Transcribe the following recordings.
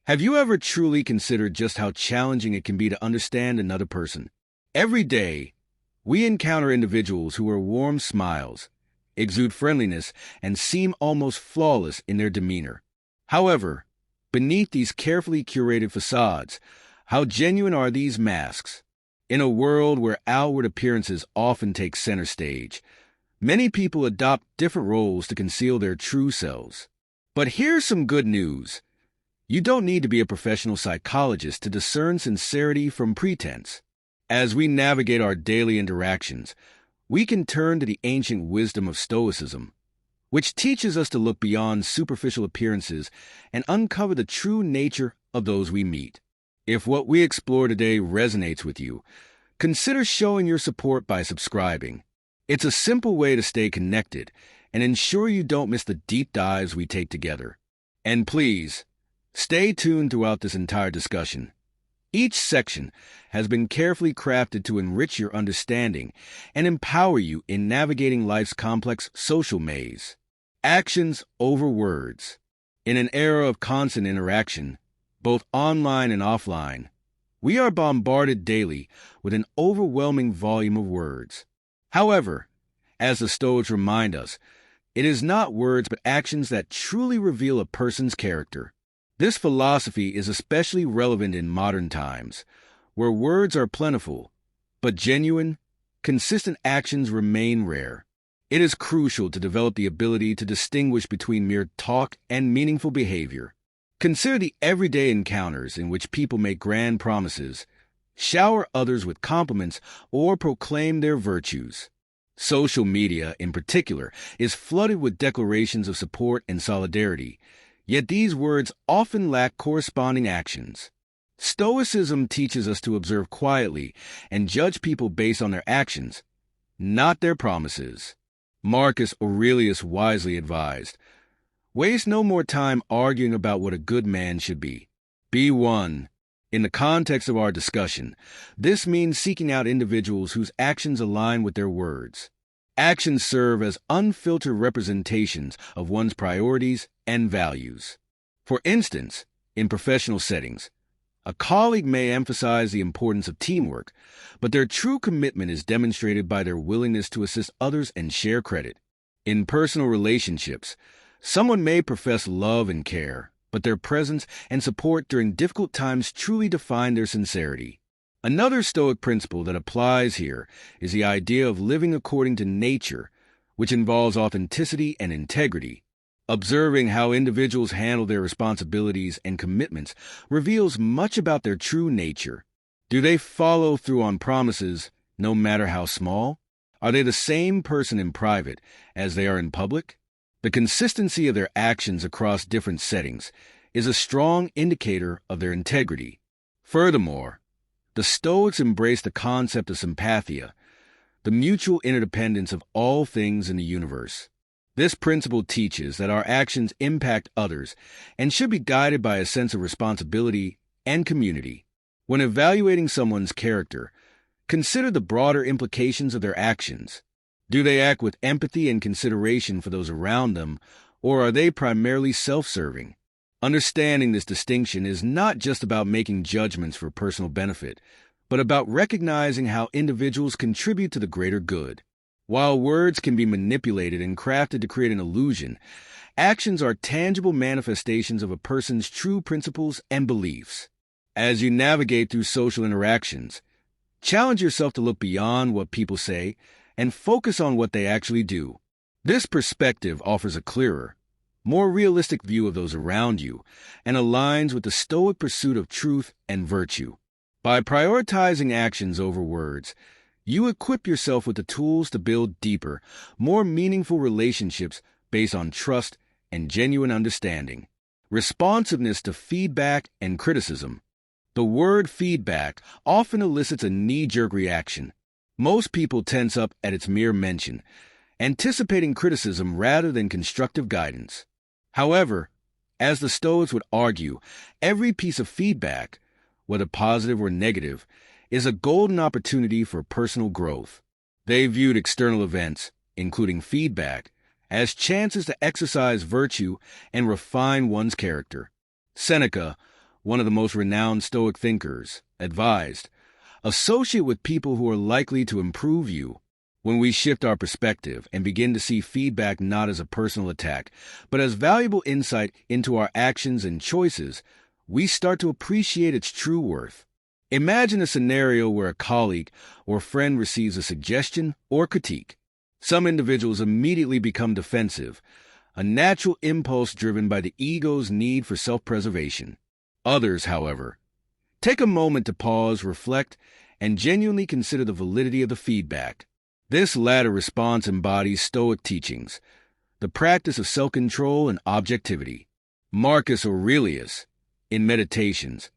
Have you ever truly considered just how challenging it can be to understand another person? Every day, we encounter individuals who wear warm smiles, exude friendliness, and seem almost flawless in their demeanor. However, beneath these carefully curated facades, how genuine are these masks? In a world where outward appearances often take center stage, many people adopt different roles to conceal their true selves. But here's some good news. You don't need to be a professional psychologist to discern sincerity from pretense. As we navigate our daily interactions, we can turn to the ancient wisdom of Stoicism, which teaches us to look beyond superficial appearances and uncover the true nature of those we meet. If what we explore today resonates with you, consider showing your support by subscribing. It's a simple way to stay connected and ensure you don't miss the deep dives we take together. And please, stay tuned throughout this entire discussion. Each section has been carefully crafted to enrich your understanding and empower you in navigating life's complex social maze. Actions over words. In an era of constant interaction, both online and offline, we are bombarded daily with an overwhelming volume of words. However, as the Stoics remind us, it is not words but actions that truly reveal a person's character. This philosophy is especially relevant in modern times, where words are plentiful, but genuine, consistent actions remain rare. It is crucial to develop the ability to distinguish between mere talk and meaningful behavior. Consider the everyday encounters in which people make grand promises, shower others with compliments, or proclaim their virtues. Social media, in particular, is flooded with declarations of support and solidarity, yet these words often lack corresponding actions. Stoicism teaches us to observe quietly and judge people based on their actions, not their promises. Marcus Aurelius wisely advised, "Waste no more time arguing about what a good man should be. Be one." In the context of our discussion, this means seeking out individuals whose actions align with their words. Actions serve as unfiltered representations of one's priorities and values. For instance, in professional settings, a colleague may emphasize the importance of teamwork, but their true commitment is demonstrated by their willingness to assist others and share credit. In personal relationships, someone may profess love and care, but their presence and support during difficult times truly define their sincerity. Another Stoic principle that applies here is the idea of living according to nature, which involves authenticity and integrity. Observing how individuals handle their responsibilities and commitments reveals much about their true nature. Do they follow through on promises, no matter how small? Are they the same person in private as they are in public? The consistency of their actions across different settings is a strong indicator of their integrity. Furthermore, the Stoics embrace the concept of sympathia, the mutual interdependence of all things in the universe. This principle teaches that our actions impact others and should be guided by a sense of responsibility and community. When evaluating someone's character, consider the broader implications of their actions. Do they act with empathy and consideration for those around them, or are they primarily self-serving? Understanding this distinction is not just about making judgments for personal benefit, but about recognizing how individuals contribute to the greater good. While words can be manipulated and crafted to create an illusion, actions are tangible manifestations of a person's true principles and beliefs. As you navigate through social interactions, challenge yourself to look beyond what people say and focus on what they actually do. This perspective offers a clearer, more realistic view of those around you and aligns with the Stoic pursuit of truth and virtue. By prioritizing actions over words, you equip yourself with the tools to build deeper, more meaningful relationships based on trust and genuine understanding. Responsiveness to feedback and criticism. The word feedback often elicits a knee-jerk reaction. Most people tense up at its mere mention, anticipating criticism rather than constructive guidance. However, as the Stoics would argue, every piece of feedback, whether positive or negative, is a golden opportunity for personal growth. They viewed external events, including feedback, as chances to exercise virtue and refine one's character. Seneca, one of the most renowned Stoic thinkers, advised, associate with people who are likely to improve you. When we shift our perspective and begin to see feedback not as a personal attack, but as valuable insight into our actions and choices, we start to appreciate its true worth. Imagine a scenario where a colleague or friend receives a suggestion or critique. Some individuals immediately become defensive, a natural impulse driven by the ego's need for self-preservation. Others, however, take a moment to pause, reflect, and genuinely consider the validity of the feedback. This latter response embodies Stoic teachings, the practice of self-control and objectivity. Marcus Aurelius, in Meditations,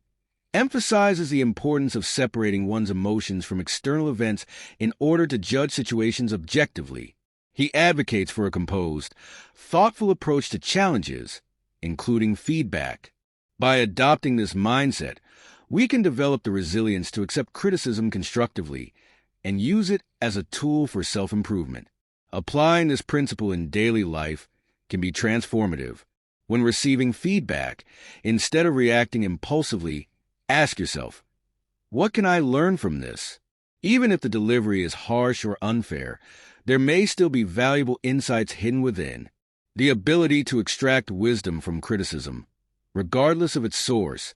emphasizes the importance of separating one's emotions from external events in order to judge situations objectively. He advocates for a composed, thoughtful approach to challenges, including feedback. By adopting this mindset, we can develop the resilience to accept criticism constructively and use it as a tool for self-improvement. Applying this principle in daily life can be transformative. When receiving feedback, instead of reacting impulsively, ask yourself, what can I learn from this? Even if the delivery is harsh or unfair, there may still be valuable insights hidden within. The ability to extract wisdom from criticism, regardless of its source,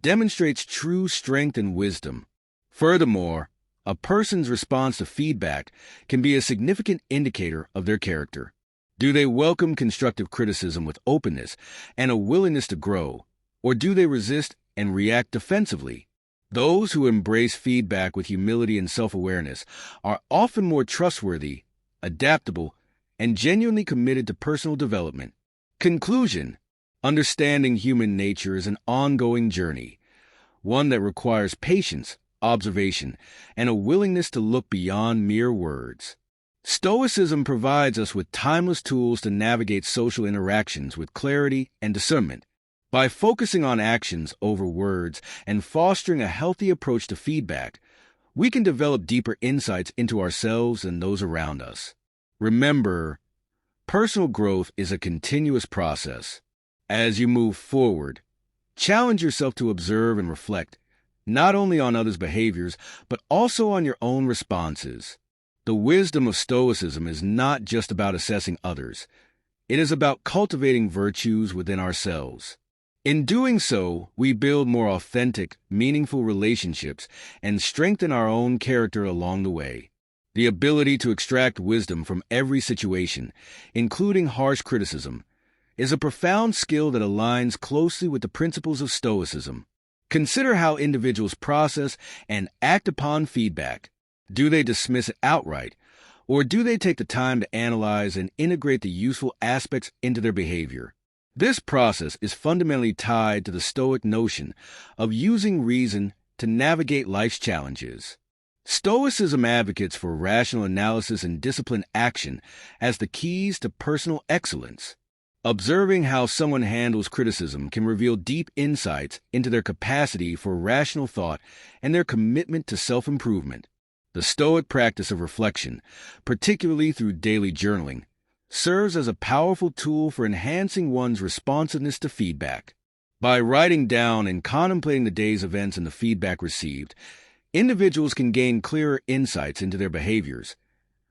demonstrates true strength and wisdom. Furthermore, a person's response to feedback can be a significant indicator of their character. Do they welcome constructive criticism with openness and a willingness to grow, or do they resist and react defensively? Those who embrace feedback with humility and self-awareness are often more trustworthy, adaptable, and genuinely committed to personal development. Conclusion: understanding human nature is an ongoing journey, one that requires patience, observation, and a willingness to look beyond mere words. Stoicism provides us with timeless tools to navigate social interactions with clarity and discernment. By focusing on actions over words and fostering a healthy approach to feedback, we can develop deeper insights into ourselves and those around us. Remember, personal growth is a continuous process. As you move forward, challenge yourself to observe and reflect, not only on others' behaviors, but also on your own responses. The wisdom of Stoicism is not just about assessing others. It is about cultivating virtues within ourselves. In doing so, we build more authentic, meaningful relationships and strengthen our own character along the way. The ability to extract wisdom from every situation, including harsh criticism, is a profound skill that aligns closely with the principles of Stoicism. Consider how individuals process and act upon feedback. Do they dismiss it outright, or do they take the time to analyze and integrate the useful aspects into their behavior? This process is fundamentally tied to the Stoic notion of using reason to navigate life's challenges. Stoicism advocates for rational analysis and disciplined action as the keys to personal excellence. Observing how someone handles criticism can reveal deep insights into their capacity for rational thought and their commitment to self-improvement. The Stoic practice of reflection, particularly through daily journaling, serves as a powerful tool for enhancing one's responsiveness to feedback. By writing down and contemplating the day's events and the feedback received, individuals can gain clearer insights into their behaviors,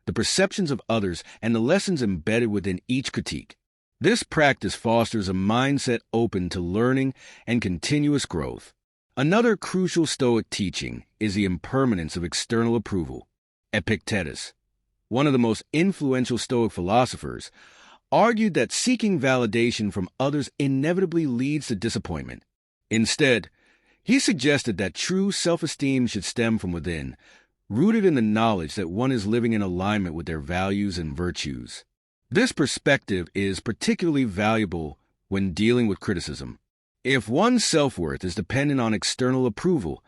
the perceptions of others, and the lessons embedded within each critique. This practice fosters a mindset open to learning and continuous growth. Another crucial Stoic teaching is the impermanence of external approval. Epictetus, one of the most influential Stoic philosophers, argued that seeking validation from others inevitably leads to disappointment. Instead, he suggested that true self-esteem should stem from within, rooted in the knowledge that one is living in alignment with their values and virtues. This perspective is particularly valuable when dealing with criticism. If one's self-worth is dependent on external approval,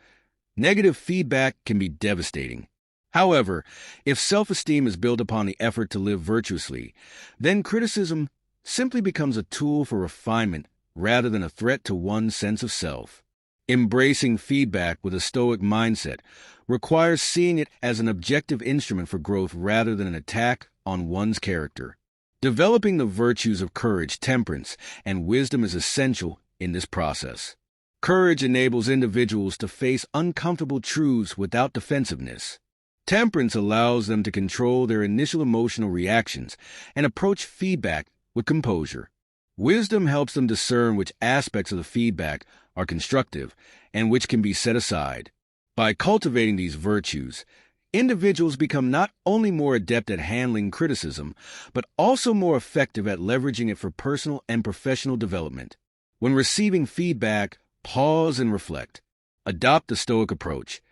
negative feedback can be devastating. However, if self-esteem is built upon the effort to live virtuously, then criticism simply becomes a tool for refinement rather than a threat to one's sense of self. Embracing feedback with a Stoic mindset requires seeing it as an objective instrument for growth rather than an attack on one's character. Developing the virtues of courage, temperance, and wisdom is essential in this process. Courage enables individuals to face uncomfortable truths without defensiveness. Temperance allows them to control their initial emotional reactions and approach feedback with composure. Wisdom helps them discern which aspects of the feedback are constructive and which can be set aside. By cultivating these virtues, individuals become not only more adept at handling criticism, but also more effective at leveraging it for personal and professional development. When receiving feedback, pause and reflect. Adopt the Stoic approach.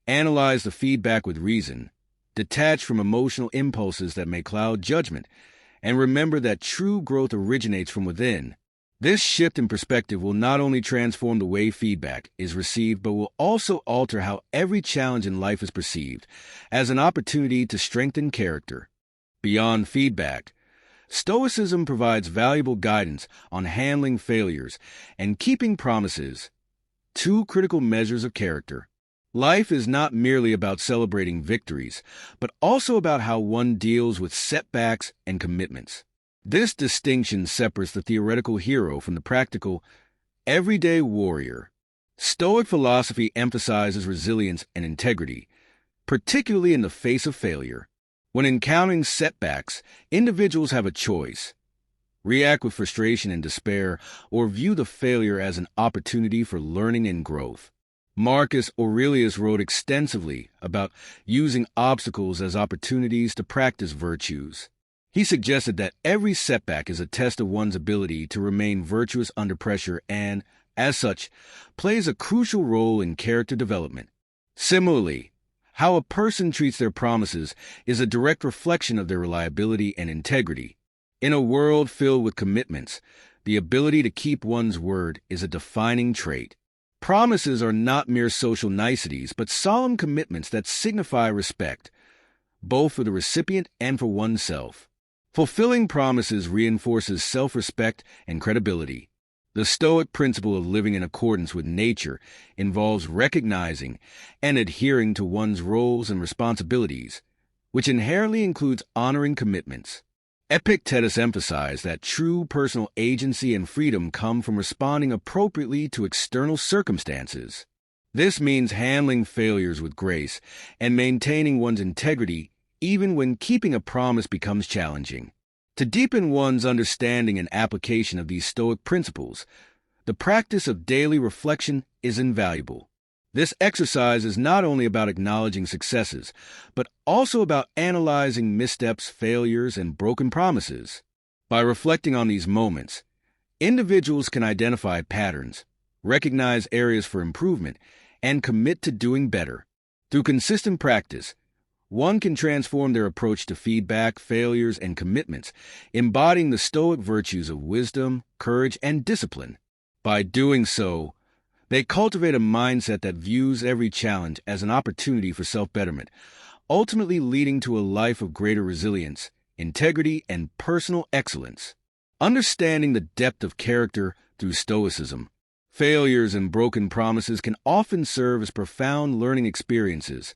Analyze the feedback with reason. Detach from emotional impulses that may cloud judgment. And remember that true growth originates from within. This shift in perspective will not only transform the way feedback is received, but will also alter how every challenge in life is perceived as an opportunity to strengthen character. Beyond feedback, Stoicism provides valuable guidance on handling failures and keeping promises, two critical measures of character. Life is not merely about celebrating victories, but also about how one deals with setbacks and commitments. This distinction separates the theoretical hero from the practical, everyday warrior. Stoic philosophy emphasizes resilience and integrity, particularly in the face of failure. When encountering setbacks, individuals have a choice: react with frustration and despair, or view the failure as an opportunity for learning and growth. Marcus Aurelius wrote extensively about using obstacles as opportunities to practice virtues. He suggested that every setback is a test of one's ability to remain virtuous under pressure and, as such, plays a crucial role in character development. Similarly, how a person treats their promises is a direct reflection of their reliability and integrity. In a world filled with commitments, the ability to keep one's word is a defining trait. Promises are not mere social niceties, but solemn commitments that signify respect, both for the recipient and for oneself. Fulfilling promises reinforces self-respect and credibility. The Stoic principle of living in accordance with nature involves recognizing and adhering to one's roles and responsibilities, which inherently includes honoring commitments. Epictetus emphasized that true personal agency and freedom come from responding appropriately to external circumstances. This means handling failures with grace and maintaining one's integrity even when keeping a promise becomes challenging. To deepen one's understanding and application of these Stoic principles, the practice of daily reflection is invaluable. This exercise is not only about acknowledging successes, but also about analyzing missteps, failures, and broken promises. By reflecting on these moments, individuals can identify patterns, recognize areas for improvement, and commit to doing better. Through consistent practice, one can transform their approach to feedback, failures, and commitments, embodying the Stoic virtues of wisdom, courage, and discipline. By doing so, they cultivate a mindset that views every challenge as an opportunity for self-betterment, ultimately leading to a life of greater resilience, integrity, and personal excellence. Understanding the depth of character through Stoicism, failures and broken promises can often serve as profound learning experiences,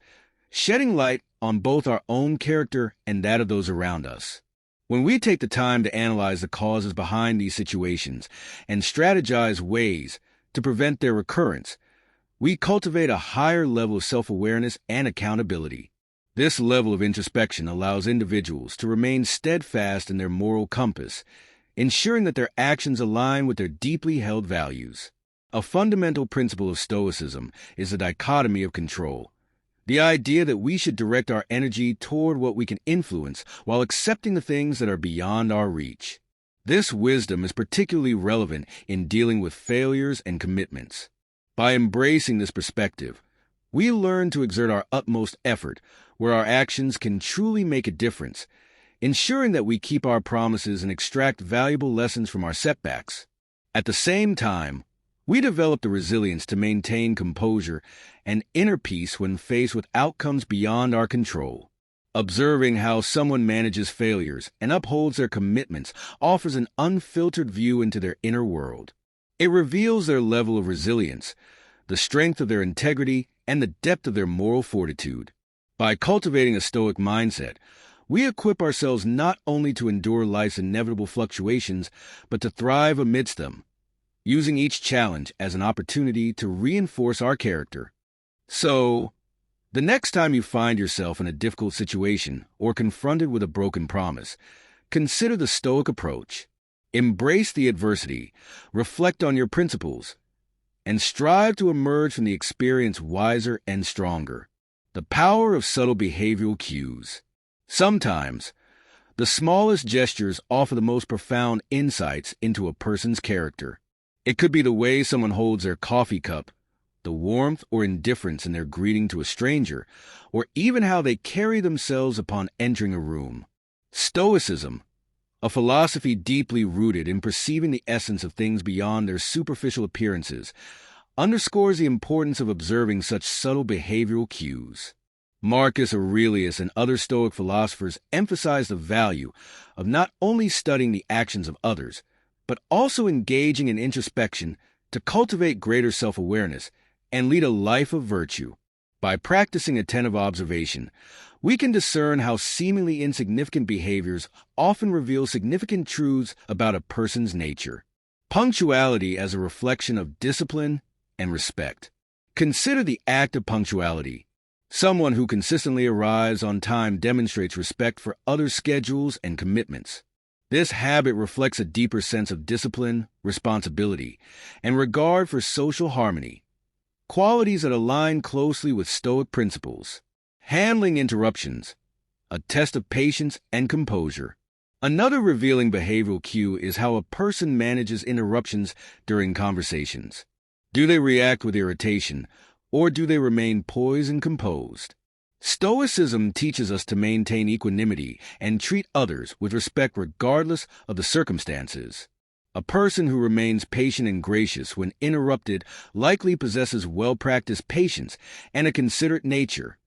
shedding light on both our own character and that of those around us. When we take the time to analyze the causes behind these situations and strategize ways to prevent their recurrence, we cultivate a higher level of self-awareness and accountability. This level of introspection allows individuals to remain steadfast in their moral compass, ensuring that their actions align with their deeply held values. A fundamental principle of Stoicism is the dichotomy of control. The idea that we should direct our energy toward what we can influence while accepting the things that are beyond our reach. This wisdom is particularly relevant in dealing with failures and commitments. By embracing this perspective, we learn to exert our utmost effort where our actions can truly make a difference, ensuring that we keep our promises and extract valuable lessons from our setbacks. At the same time, we develop the resilience to maintain composure and inner peace when faced with outcomes beyond our control. Observing how someone manages failures and upholds their commitments offers an unfiltered view into their inner world. It reveals their level of resilience, the strength of their integrity, and the depth of their moral fortitude. By cultivating a Stoic mindset, we equip ourselves not only to endure life's inevitable fluctuations, but to thrive amidst them. using each challenge as an opportunity to reinforce our character. So, the next time you find yourself in a difficult situation or confronted with a broken promise, consider the Stoic approach. Embrace the adversity, reflect on your principles, and strive to emerge from the experience wiser and stronger. The power of subtle behavioral cues. Sometimes, the smallest gestures offer the most profound insights into a person's character. It could be the way someone holds their coffee cup, the warmth or indifference in their greeting to a stranger, or even how they carry themselves upon entering a room. Stoicism, a philosophy deeply rooted in perceiving the essence of things beyond their superficial appearances, underscores the importance of observing such subtle behavioral cues. Marcus Aurelius and other Stoic philosophers emphasize the value of not only studying the actions of others, but also engaging in introspection to cultivate greater self-awareness and lead a life of virtue. By practicing attentive observation, we can discern how seemingly insignificant behaviors often reveal significant truths about a person's nature. Punctuality as a reflection of discipline and respect. Consider the act of punctuality. Someone who consistently arrives on time demonstrates respect for others' schedules and commitments. This habit reflects a deeper sense of discipline, responsibility, and regard for social harmony, qualities that align closely with Stoic principles. Handling interruptions, a test of patience and composure. Another revealing behavioral cue is how a person manages interruptions during conversations. Do they react with irritation, or do they remain poised and composed? Stoicism teaches us to maintain equanimity and treat others with respect regardless of the circumstances. A person who remains patient and gracious when interrupted likely possesses well-practiced patience and a considerate nature,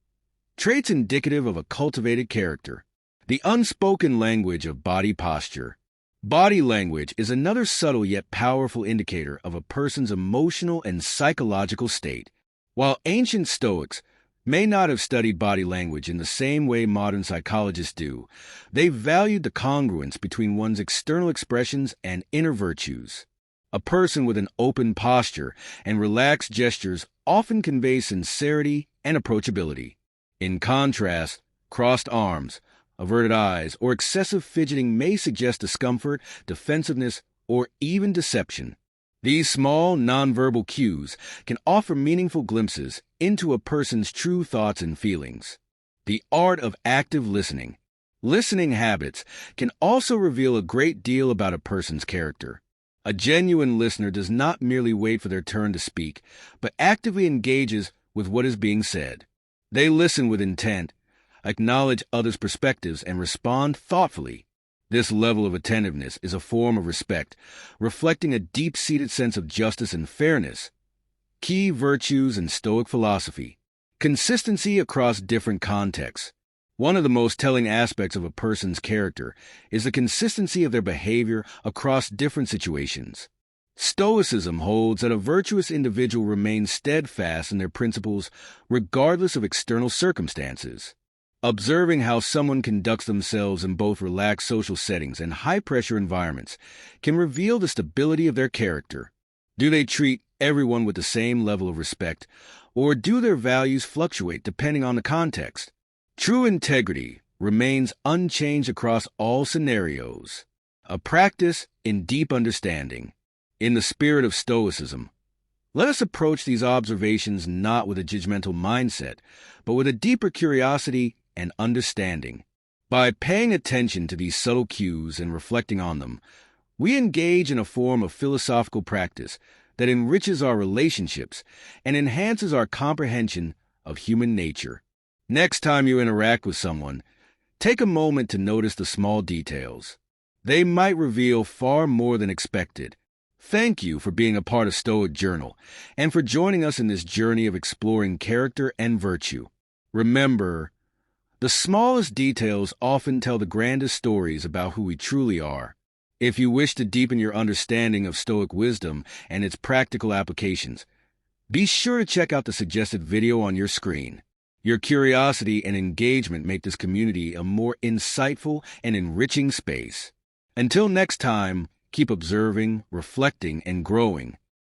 traits indicative of a cultivated character. The unspoken language of body posture. Body language is another subtle yet powerful indicator of a person's emotional and psychological state. While ancient Stoics may not have studied body language in the same way modern psychologists do, they valued the congruence between one's external expressions and inner virtues. A person with an open posture and relaxed gestures often conveys sincerity and approachability. In contrast, crossed arms, averted eyes, or excessive fidgeting may suggest discomfort, defensiveness, or even deception. These small, nonverbal cues can offer meaningful glimpses into a person's true thoughts and feelings. The art of active listening. Listening habits can also reveal a great deal about a person's character. A genuine listener does not merely wait for their turn to speak, but actively engages with what is being said. They listen with intent, acknowledge others' perspectives, and respond thoughtfully. This level of attentiveness is a form of respect, reflecting a deep-seated sense of justice and fairness. Key virtues in Stoic philosophy. Consistency across different contexts. One of the most telling aspects of a person's character is the consistency of their behavior across different situations. Stoicism holds that a virtuous individual remains steadfast in their principles regardless of external circumstances. Observing how someone conducts themselves in both relaxed social settings and high-pressure environments can reveal the stability of their character. Do they treat everyone with the same level of respect, or do their values fluctuate depending on the context? True integrity remains unchanged across all scenarios, a practice in deep understanding. In the spirit of Stoicism, let us approach these observations not with a judgmental mindset, but with a deeper curiosity and understanding. By paying attention to these subtle cues and reflecting on them, we engage in a form of philosophical practice that enriches our relationships and enhances our comprehension of human nature. Next time you interact with someone, take a moment to notice the small details. They might reveal far more than expected. Thank you for being a part of Stoic Journal and for joining us in this journey of exploring character and virtue. Remember, the smallest details often tell the grandest stories about who we truly are. If you wish to deepen your understanding of Stoic wisdom and its practical applications, be sure to check out the suggested video on your screen. Your curiosity and engagement make this community a more insightful and enriching space. Until next time, Keep observing, reflecting, and growing.